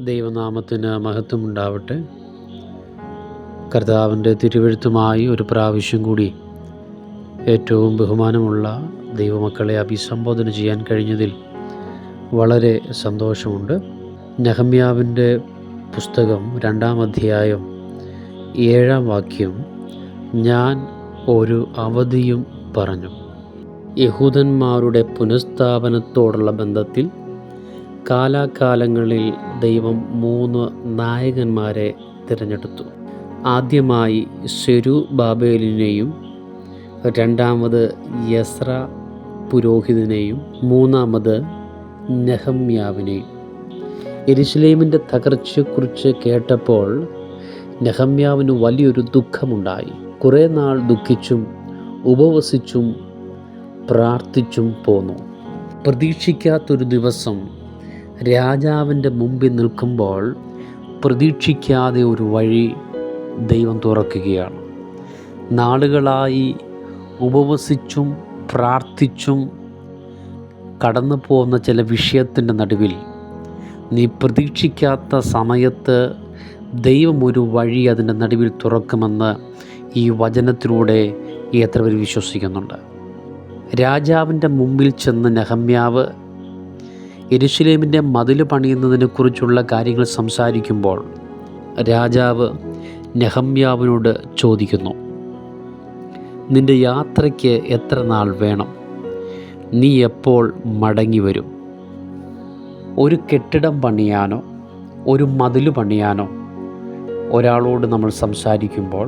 ദൈവനാമത്തിന് മഹത്വമുണ്ടാവട്ടെ. കർത്താവിൻ്റെ തിരുവെഴുത്തുമായി ഒരു പ്രാവശ്യം കൂടി ഏറ്റവും ബഹുമാനമുള്ള ദൈവമക്കളെ അഭിസംബോധന ചെയ്യാൻ കഴിഞ്ഞതിൽ വളരെ സന്തോഷമുണ്ട്. നെഹമ്യാവിൻ്റെ പുസ്തകം 2-ാം അധ്യായം 7-ാം വാക്യം, ഞാൻ ഒരു അവധിയും പറഞ്ഞു. യഹൂദന്മാരുടെ പുനഃസ്ഥാപനത്തോടുള്ള ബന്ധത്തിൽ കാലാകാലങ്ങളിൽ ദൈവം 3 നായകന്മാരെ തിരഞ്ഞെടുത്തു. ആദ്യമായി സെരുബ്ബാബേലിനെയും, രണ്ടാമത് എസ്ര പുരോഹിതനെയും, മൂന്നാമത് നെഹമ്യാവിനെയും. യെരുശലേമിൻ്റെ തകർച്ചയെക്കുറിച്ച് കേട്ടപ്പോൾ നെഹമ്യാവിന് വലിയൊരു ദുഃഖമുണ്ടായി. കുറേ നാൾ ദുഃഖിച്ചും ഉപവസിച്ചും പ്രാർത്ഥിച്ചും പോന്നു. പ്രതീക്ഷിക്കാത്തൊരു ദിവസം രാജാവിൻ്റെ മുമ്പിൽ നിൽക്കുമ്പോൾ പ്രതീക്ഷിക്കാതെ ഒരു വഴി ദൈവം തുറക്കുകയാണ്. നാളുകളായി ഉപവസിച്ചും പ്രാർത്ഥിച്ചും കടന്നു പോകുന്ന ചില വിഷയത്തിൻ്റെ നടുവിൽ നീ പ്രതീക്ഷിക്കാത്ത സമയത്ത് ദൈവം ഒരു വഴി അതിൻ്റെ നടുവിൽ തുറക്കുമെന്ന് ഈ വചനത്തിലൂടെ എത്ര പേർ വിശ്വസിക്കുന്നുണ്ട്? രാജാവിൻ്റെ മുമ്പിൽ ചെന്ന് നെഹമ്യാവ് യെരുശലേമിൻ്റെ മതിൽ പണിയുന്നതിനെക്കുറിച്ചുള്ള കാര്യങ്ങൾ സംസാരിക്കുമ്പോൾ രാജാവ് നെഹമ്യാവിനോട് ചോദിക്കുന്നു, നിൻ്റെ യാത്രയ്ക്ക് എത്ര നാൾ വേണം? നീ എപ്പോൾ മടങ്ങി വരും? ഒരു കെട്ടിടം പണിയാനോ ഒരു മതിൽ പണിയാനോ ഒരാളോട് നമ്മൾ സംസാരിക്കുമ്പോൾ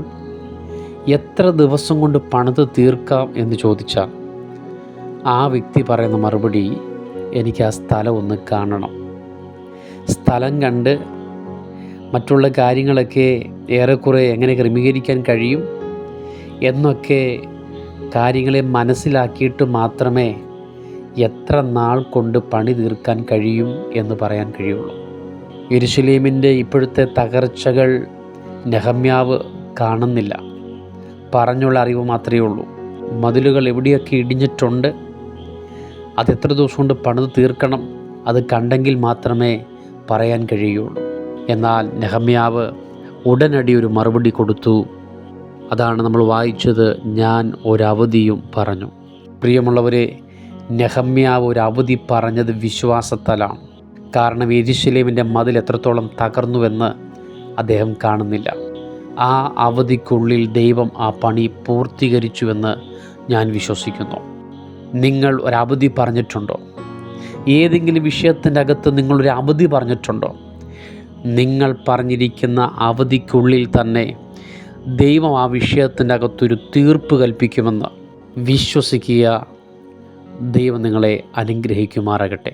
എത്ര ദിവസം കൊണ്ട് പണിത് തീർക്കാം എന്ന് ചോദിച്ചാൽ ആ വ്യക്തി പറയുന്ന മറുപടി, എനിക്ക് ആ സ്ഥലം ഒന്ന് കാണണം. സ്ഥലം കണ്ട് മറ്റുള്ള കാര്യങ്ങളൊക്കെ ഏറെക്കുറെ എങ്ങനെ ക്രമീകരിക്കാൻ കഴിയും എന്നൊക്കെ കാര്യങ്ങളെ മനസ്സിലാക്കിയിട്ട് മാത്രമേ എത്ര നാൾ കൊണ്ട് പണി തീർക്കാൻ കഴിയും എന്ന് പറയാൻ കഴിയുള്ളൂ. യെരുശലേമിൻ്റെ ഇപ്പോഴത്തെ തകർച്ചകൾ നെഹമ്യാവ് കാണുന്നില്ല. പറഞ്ഞുള്ള അറിവ് മാത്രമേ ഉള്ളൂ. മതിലുകൾ എവിടെയൊക്കെ ഇടിഞ്ഞിട്ടുണ്ട്, അതെത്ര ദിവസം കൊണ്ട് പണിത് തീർക്കണം, അത് കണ്ടെങ്കിൽ മാത്രമേ പറയാൻ കഴിയുള്ളൂ. എന്നാൽ നെഹമ്യാവ് ഉടനടി ഒരു മറുപടി കൊടുത്തു. അതാണ് നമ്മൾ വായിച്ചത്, ഞാൻ ഒരവധിയും പറഞ്ഞു. പ്രിയമുള്ളവരെ, നെഹമ്യാവ് ഒരു അവധി പറഞ്ഞത് വിശ്വാസത്താലാണ്. കാരണം യെരുശലേമിൻ്റെ മതിൽ എത്രത്തോളം തകർന്നുവെന്ന് അദ്ദേഹം കാണുന്നില്ല. ആ അവധിക്കുള്ളിൽ ദൈവം ആ പണി പൂർത്തീകരിച്ചുവെന്ന് ഞാൻ വിശ്വസിക്കുന്നു. നിങ്ങൾ ഒരവധി പറഞ്ഞിട്ടുണ്ടോ? ഏതെങ്കിലും വിഷയത്തിൻ്റെ അകത്ത് നിങ്ങളൊരു അവധി പറഞ്ഞിട്ടുണ്ടോ? നിങ്ങൾ പറഞ്ഞിരിക്കുന്ന അവധിക്കുള്ളിൽ തന്നെ ദൈവം ആ വിഷയത്തിൻ്റെ അകത്തൊരു തീർപ്പ് കൽപ്പിക്കുമെന്ന് വിശ്വസിക്കുക. ദൈവം നിങ്ങളെ അനുഗ്രഹിക്കുമാറാകട്ടെ.